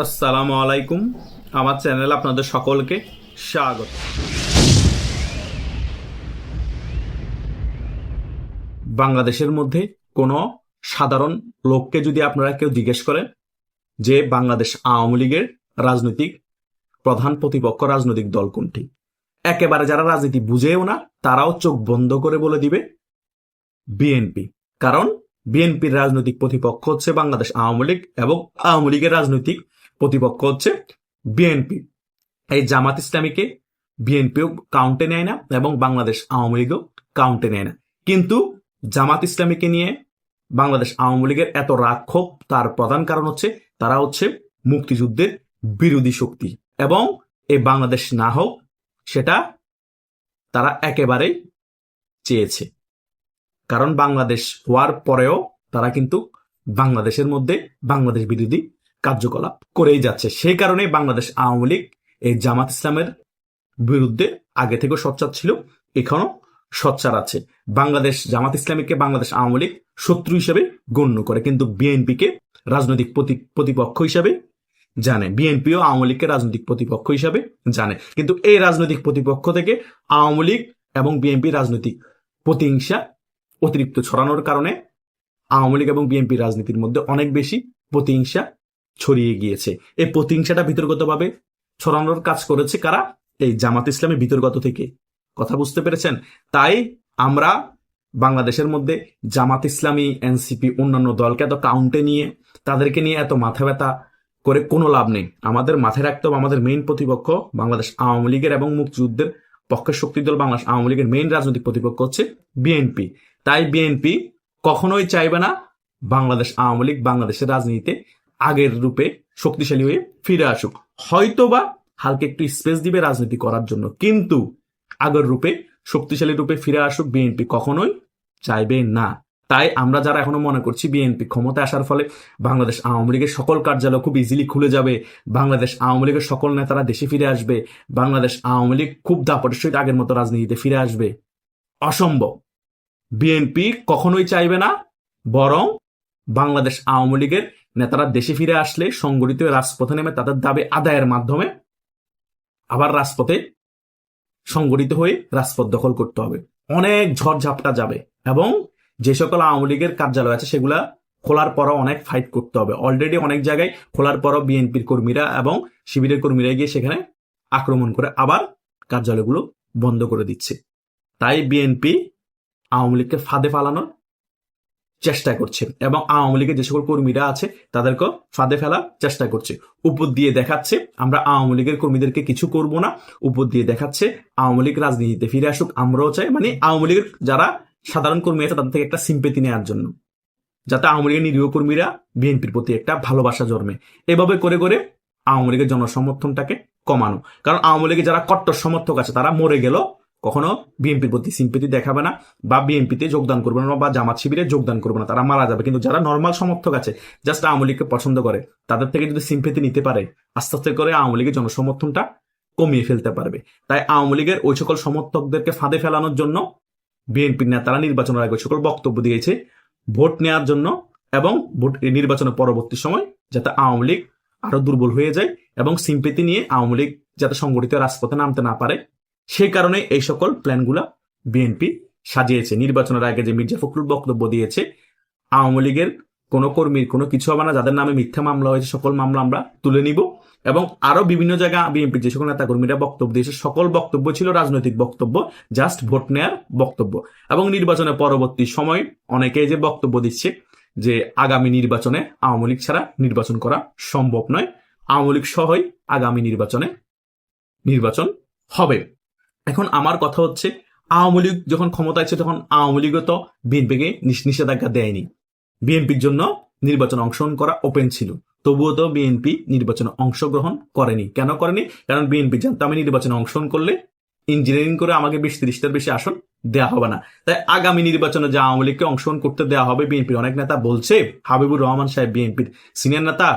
আসসালামু আলাইকুম। আমার চ্যানেলে আপনাদের সকলকে স্বাগত। বাংলাদেশের মধ্যে কোনো সাধারণ লোককে যদি আপনারা কেউ জিজ্ঞেস করেন যে বাংলাদেশ আওয়ামী লীগের রাজনৈতিক প্রধান প্রতিপক্ষ রাজনৈতিক দল কোনটি, একেবারে যারা রাজনীতি বুঝেও না তারাও চোখ বন্ধ করে বলে দিবে বিএনপি। কারণ বিএনপির রাজনৈতিক প্রতিপক্ষ হচ্ছে বাংলাদেশ আওয়ামী লীগ এবং আওয়ামী লীগের রাজনৈতিক প্রতিপক্ষ হচ্ছে বিএনপি। এই জামাত ইসলামীকে বিএনপিও কাউন্টে নেয় না এবং বাংলাদেশ আওয়ামী লীগও কাউন্টে নেয় না। কিন্তু জামাত ইসলামীকে নিয়ে বাংলাদেশ আওয়ামী লীগের এত রাগ ক্ষোভ, তার প্রধান কারণ হচ্ছে তারা হচ্ছে মুক্তিযুদ্ধের বিরোধী শক্তি এবং এই বাংলাদেশ না হোক সেটা তারা একেবারেই চেয়েছে। কারণ বাংলাদেশ হওয়ার পরেও তারা কিন্তু বাংলাদেশের মধ্যে বাংলাদেশ বিরোধী কার্যকলাপ করেই যাচ্ছে। সেই কারণে বাংলাদেশ আওয়ামী লীগ এই জামাত ইসলামের বিরুদ্ধে আগে থেকেও সোচ্চার ছিল, এখনো সোচ্চার আছে। বাংলাদেশ জামাত ইসলামীকে বাংলাদেশ আওয়ামী লীগ শত্রু হিসেবে গণ্য করে, কিন্তু বিএনপিকে রাজনৈতিক প্রতিপক্ষ হিসেবে জানে। বিএনপিও আওয়ামী লীগকে রাজনৈতিক প্রতিপক্ষ হিসেবে জানে। কিন্তু এই রাজনৈতিক প্রতিপক্ষ থেকে আওয়ামী লীগ এবং বিএনপি রাজনৈতিক প্রতিহিংসা অতিরিক্ত ছড়ানোর কারণে আওয়ামী লীগ এবং বিএনপি রাজনীতির মধ্যে অনেক বেশি প্রতিহিংসা ছড়িয়ে গিয়েছে। এই প্রতিহিংসাটা ভিতরগতভাবে ছড়ানোর কাজ করেছে কারা? এই জামাত ইসলামী ভিতরগত থেকে। কথা বুঝতে পেরেছেন? তাই আমরা বাংলাদেশের মধ্যে জামাত ইসলামী, এনসিপি, অন্যান্য দলকে এত কাউন্টে নিয়ে তাদেরকে নিয়ে এত মাথা ব্যথা করে কোনো লাভ নেই। আমাদের মাথায় রাখতে হবে আমাদের মেইন প্রতিপক্ষ বাংলাদেশ আওয়ামী লীগের এবং মুক্তিযুদ্ধের পক্ষের শক্তি দল বাংলাদেশ আওয়ামী লীগের মেইন রাজনৈতিক প্রতিপক্ষ হচ্ছে বিএনপি। তাই বিএনপি কখনোই চাইবে না বাংলাদেশ আওয়ামী লীগ বাংলাদেশের রাজনীতিতে আগের রূপে শক্তিশালী হয়ে ফিরে আসুক। হয়তোবা হালকা একটু স্পেস দিবে রাজনীতি করার জন্য, কিন্তু আগের রূপে শক্তিশালী রূপে ফিরে আসুক বিএনপি কখনোই চাইবে না। তাই আমরা যারা এখনো মনে করছি বিএনপি ক্ষমতায় আসার ফলে বাংলাদেশ আওয়ামী লীগের সকল কার্যালয় খুব ইজিলি খুলে যাবে, বাংলাদেশ আওয়ামী লীগের সকল নেতারা দেশে ফিরে আসবে, বাংলাদেশ আওয়ামী লীগ খুব দাপটের সহিত আগের মতো রাজনীতিতে ফিরে আসবে, অসম্ভব। বিএনপি কখনোই চাইবে না। বরং বাংলাদেশ আওয়ামী লীগের নেতারা দেশে ফিরে আসলে সংগঠিত রাজপথে নেমে তাদের দাবি আদায়ের মাধ্যমে আবার রাজপথে সংগঠিত হয়ে রাজপথ দখল করতে হবে। অনেক ঝড়ঝাপটা যাবে এবং যে সকল আওয়ামী লীগের কার্যালয় আছে সেগুলা খোলার পরও অনেক ফাইট করতে হবে। অলরেডি অনেক জায়গায় খোলার পরও বিএনপির কর্মীরা এবং শিবিরের কর্মীরা গিয়ে সেখানে আক্রমণ করে আবার কার্যালয়গুলো বন্ধ করে দিচ্ছে। তাই বিএনপি আওয়ামী লীগকে ফাঁদে ফালানোর চেষ্টা করছে এবং আওয়ামী লীগের যে সকল কর্মীরা আছে তাদেরকে ফাঁদে ফেলার চেষ্টা করছে। উপর দিয়ে দেখাচ্ছে আমরা আওয়ামী লীগের কর্মীদেরকে কিছু করব না, উপর দিয়ে দেখাচ্ছে আওয়ামী লীগ রাজনীতিতে ফিরে আসুক আমরাও চাই, মানে আওয়ামী লীগের যারা সাধারণ কর্মী আছে তাদের থেকে একটা সিম্পেথি নেওয়ার জন্য, যাতে আওয়ামী লীগের নিরীহ কর্মীরা বিএনপির প্রতি একটা ভালোবাসা জন্মে। এভাবে করে করে আওয়ামী লীগের জনসমর্থনটাকে কমানো। কারণ আওয়ামী লীগের যারা কট্টর সমর্থক আছে তারা মরে গেল কখনো বিএনপির প্রতি সিম্পেথি দেখাবে না বা বিএনপিতে যোগদান করবে না বা জামাত শিবিরে যোগদান করবে না, তারা মারা যাবে। কিন্তু যারা নর্মাল সমর্থক আছে, জাস্ট আওয়ামী লীগকে পছন্দ করে, তাদের থেকে যদি সিম্পেথি নিতে পারে আস্তে আস্তে করে আওয়ামী লীগের জনসমর্থনটা কমিয়ে ফেলতে পারবে। তাই আওয়ামী লীগের ওই সকল সমর্থকদেরকে ফাঁদে ফেলানোর জন্য বিএনপির নেতারা নির্বাচনের আগে ওই সকল বক্তব্য দিয়েছে ভোট নেওয়ার জন্য এবং ভোট নির্বাচনের পরবর্তী সময় যাতে আওয়ামী লীগ আরো দুর্বল হয়ে যায় এবং সিম্পেথি নিয়ে আওয়ামী লীগ যাতে সংগঠিত রাজপথে নামতে না পারে, সেই কারণে এই সকল প্ল্যানগুলা বিএনপি সাজিয়েছে। নির্বাচনের আগে যে মির্জা ফখরুল বক্তব্য দিয়েছে আওয়ামী লীগের কোনো কর্মীর কোনো কিছু হবে না, যাদের নামে মিথ্যা মামলা হয়েছে সকল মামলা আমরা তুলে নিব, এবং আরো বিভিন্ন জায়গায় বিএনপির যে সকল নেতা কর্মীরা বক্তব্য দিয়েছে সকল বক্তব্য ছিল রাজনৈতিক বক্তব্য, জাস্ট ভোট নেয়ার বক্তব্য। এবং নির্বাচনের পরবর্তী সময় অনেকেই যে বক্তব্য দিচ্ছে যে আগামী নির্বাচনে আওয়ামী লীগ ছাড়া নির্বাচন করা সম্ভব নয়, আওয়ামী লীগ সহই আগামী নির্বাচন হবে। এখন আমার কথা হচ্ছে আওয়ামী লীগ যখন ক্ষমতায় ছিল তখন আওয়ামী লীগও তো বিএনপিকে নিষেধাজ্ঞা দেয়নি, বিএনপির জন্য নির্বাচনে অংশগ্রহণ করা ওপেন ছিল, তবুও তো বিএনপি নির্বাচনে অংশগ্রহণ করেনি। কেন করেনি? কারণ বিএনপি জানতো আমি নির্বাচনে অংশগ্রহণ করলে ইঞ্জিনিয়ারিং করে আমাকে 20-30টার বেশি আসন দেওয়া হবে না। তাই আগামী নির্বাচনে যে আওয়ামী লীগকে অংশগ্রহণ করতে দেওয়া হবে, বিএনপির অনেক নেতা বলছে, হাবিবুর রহমান সাহেব বিএনপির সিনিয়র নেতা,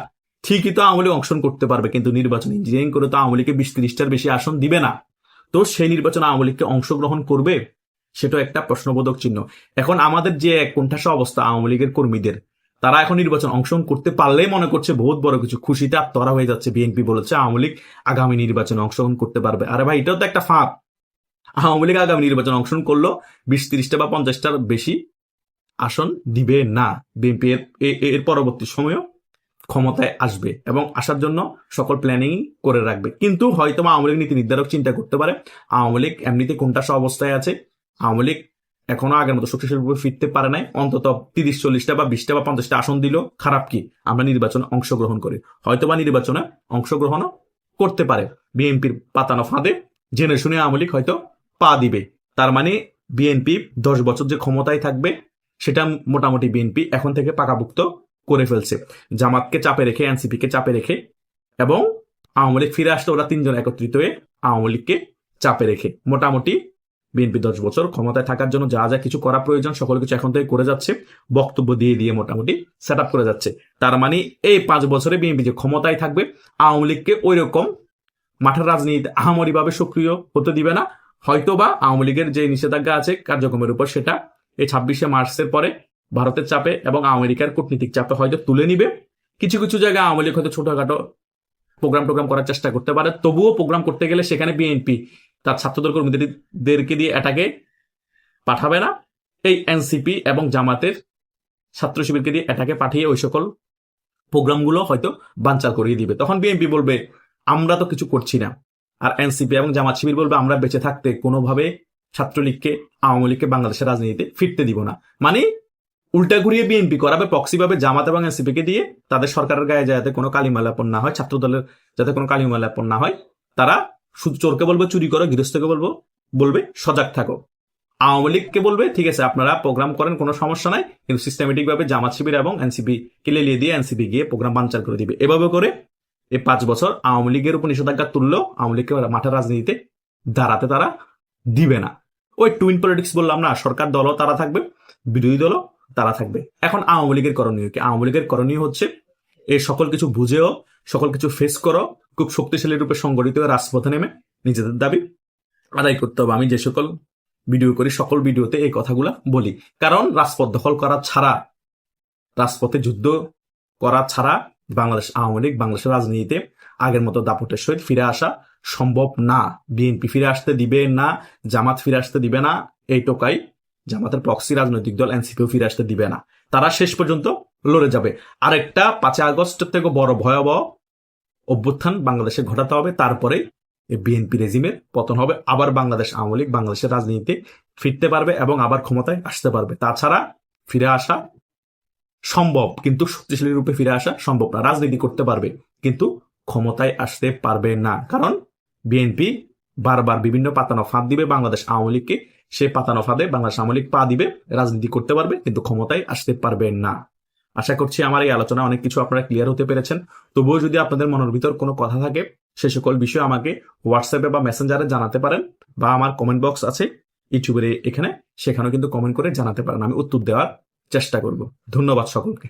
ঠিকই তো আওয়ামী লীগ অংশগ্রহণ করতে পারবে কিন্তু নির্বাচনে ইঞ্জিনিয়ারিং করে তো আওয়ামী লীগকে 20-30টার বেশি আসন দিবে না। তো সেই নির্বাচনে আওয়ামী লীগকে অংশগ্রহণ করবে সেটা একটা প্রশ্নবোধক চিহ্ন। এখন আমাদের যে কোণঠাসা অবস্থা আওয়ামী লীগের কর্মীদের, তারা এখন নির্বাচন অংশগ্রহণ করতে পারলেই মনে করছে বহুত বড় কিছু, খুশিতে আত্মহারা হয়ে যাচ্ছে। বিএনপি বলেছে আওয়ামী লীগ আগামী নির্বাচনে অংশগ্রহণ করতে পারবে। আরে ভাই, এটাও তো একটা ফাঁদ। আওয়ামী লীগ আগামী নির্বাচন অংশগ্রহণ করলো 20-30টা বা 50টার বেশি আসন দিবে না। বিএনপি এর পরবর্তী সময়েও ক্ষমতায় আসবে এবং আসার জন্য সকল প্ল্যানিং করে রাখবে। কিন্তু হয়তো আওয়ামী লীগ নীতি নির্ধারক চিন্তা করতে পারে আওয়ামী লীগ এমনিতে কোনটা অবস্থায় আছে, আওয়ামী লীগ এখনো আগের মতো শক্তিশালীভাবে ফিরতে পারে নাই, অন্তত 30-40টা বা 20টা বা 50টা আসন দিল, খারাপ কি, আমরা নির্বাচনে অংশগ্রহণ করি। হয়তোবা নির্বাচনে অংশগ্রহণও করতে পারে। বিএনপির পাতানো ফাঁদে জেনে শুনে আওয়ামী লীগ হয়তো পা দিবে। তার মানে বিএনপি 10 বছর যে ক্ষমতায় থাকবে সেটা মোটামুটি বিএনপি এখন থেকে পাকাপুক্ত করে ফেলছে। জামাতকে চাপে রেখে, এনসিপি কে চাপে রেখে এবং আওয়ামী লীগ ফিরে আসলে ওরা তিনজন একত্রিত হয়ে আওয়ামী লীগকে চাপে রেখে মোটামুটি বিএনপি 10 বছর ক্ষমতায় থাকার জন্য যা যা কিছু করা প্রয়োজন সকল কিছু এখন থেকে করে যাচ্ছে, বক্তব্য দিয়ে দিয়ে মোটামুটি সেট আপ করে যাচ্ছে। তার মানে এই 5 বছরে বিএনপি যে ক্ষমতায় থাকবে আওয়ামী লীগকে ওই রকম মাঠের রাজনীতিতে আহামরি ভাবে সক্রিয় হতে দিবে না। হয়তোবা আওয়ামী লীগের যে নিষেধাজ্ঞা আছে কার্যক্রমের উপর সেটা এই 26শে মার্চের পরে ভারতের চাপে এবং আমেরিকার কূটনীতিক চাপে হয়তো তুলে নিবে। কিছু কিছু জায়গায় আওয়ামী লীগ হয়তো ছোটখাটো প্রোগ্রাম করার চেষ্টা করতে পারে। তবুও প্রোগ্রাম করতে গেলে সেখানে বিএনপি তার ছাত্রদল কর্মীদেরকে দিয়ে এটাকে পাঠাবে না। এই এনসিপি এবং জামাতের ছাত্র শিবিরকে দিয়ে এটাকে পাঠিয়ে ওই সকল প্রোগ্রামগুলো হয়তো বানচাল করিয়ে দিবে। তখন বিএনপি বলবে আমরা তো কিছু করছি না, আর এনসিপি এবং জামাত শিবির বলবে আমরা বেঁচে থাকতে কোনোভাবে ছাত্রলীগকে, আওয়ামী লীগকে বাংলাদেশের রাজনীতিতে ফিরতে দিব না। মানে উল্টা ঘুরিয়ে বিএনপি করাবে প্রক্সি ভাবে জামাত এবং এনসিপি কে দিয়ে তাদের সরকারের গায়ে যাতে কোনো কালিমালাপন না হয়, ছাত্র দলের যাতে কোনো কালিমালাপন না হয়। তারা শুধু চোরকে বলবে চুরি করো, গৃহস্থকে বলবে সজাগ থাকো। আওয়ামী লীগকে বলবে ঠিক আছে আপনারা প্রোগ্রাম করেন, কোনো সমস্যা নাই, কিন্তু সিস্টেমেটিক ভাবে জামাত শিবির এবং এনসিপি কে লেলিয়ে দিয়ে এনসিপি গিয়ে প্রোগ্রাম বানচাল করে দিবে। এভাবে করে এই 5 বছর আওয়ামী লীগের উপর নিষেধাজ্ঞা তুললেও আওয়ামী লীগকে মাঠের রাজনীতিতে দাঁড়াতে তারা দিবে না। ওই টুইন পলিটিক্স বললাম না, সরকার দলও তারা থাকবে, বিরোধী দলও তারা থাকবে। এখন আওয়ামী লীগের করণীয় কি? আওয়ামী লীগের করণীয় হচ্ছে এই সকল কিছু বুঝেও, সকল কিছু ফেস করো, খুব শক্তিশালী রূপে সংগঠিত হয়ে রাজপথে নেমে নিজেদের দাবি আদায় করতে হবে। আমি যে সকল ভিডিও করি সকল ভিডিওতে এই কথাগুলা বলি, কারণ রাজপথ দখল করা ছাড়া, রাজপথে যুদ্ধ করা ছাড়া বাংলাদেশ আওয়ামী লীগ বাংলাদেশের রাজনীতিতে আগের মতো দাপটের সহিত ফিরে আসা সম্ভব না। বিএনপি ফিরে আসতে দিবে না, জামাত ফিরে আসতে দিবে না, এই টোকাই জামাতের প্রক্সি রাজনৈতিক দল এনসিপিও ফিরে আসতে দিবে না। তারা শেষ পর্যন্ত লড়ে যাবে। আরেকটা 5 আগস্টের থেকে বড় ভয়াবহ অভ্যুত্থান বাংলাদেশে ঘটাতে হবে, তারপরে বিএনপি রেজিমের পতন হবে, আবার বাংলাদেশ আওয়ামী লীগ বাংলাদেশের রাজনীতিতে ফিরতে পারবে এবং আবার ক্ষমতায় আসতে পারবে। তাছাড়া ফিরে আসা সম্ভব, কিন্তু শক্তিশালী রূপে ফিরে আসা সম্ভব না। রাজনীতি করতে পারবে কিন্তু ক্ষমতায় আসতে পারবে না, কারণ বিএনপি বারবার বিভিন্ন পাতানো ফাঁদ দিবে বাংলাদেশ আওয়ামী লীগকে, সে পাতানো ফাঁদে বাংলাদেশ আওয়ামী লীগ পা দিবে, রাজনীতি করতে পারবে কিন্তু ক্ষমতায় আসতে পারবে না। আশা করছি আমার এই আলোচনা অনেক কিছু আপনারা ক্লিয়ার হতে পেরেছেন। তবুও যদি আপনাদের মনের ভিতর কোনো কথা থাকে সে সকল বিষয় আমাকে হোয়াটসঅ্যাপে বা মেসেঞ্জারে জানাতে পারেন, বা আমার কমেন্ট বক্স আছে ইউটিউবের এখানে, সেখানেও কিন্তু কমেন্ট করে জানাতে পারেন, আমি উত্তর দেওয়ার চেষ্টা করব। ধন্যবাদ সকলকে।